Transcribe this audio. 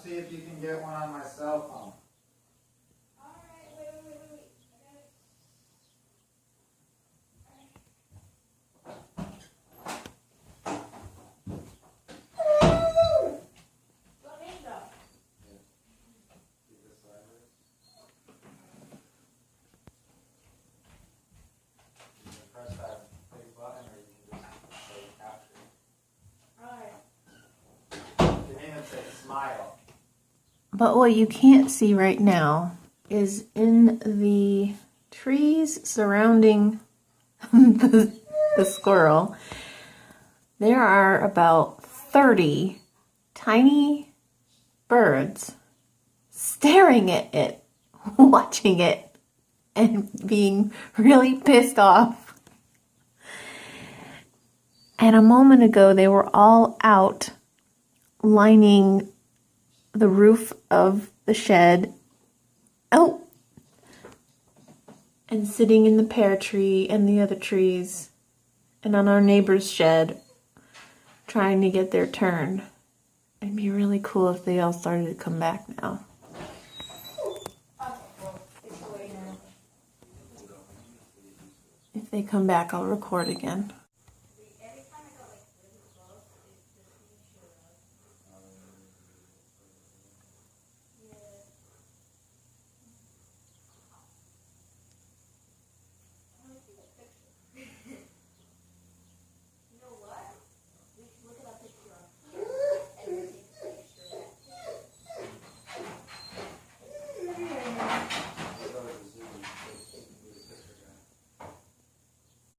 see if you can get one on my cell phone. Alright, wait. Let me go. Keep this sideways. You can press that big button or you can just say capture. Alright. You can even say smile. But what you can't see right now is in the trees surrounding the squirrel, there are about 30 tiny birds staring at it, watching it, and being really pissed off. And a moment ago, they were all out lining the roof of the shed. Oh! And sitting in the pear tree and the other trees and on our neighbor's shed trying to get their turn. It'd be really cool if they all started to come back now. If they come back, I'll record again.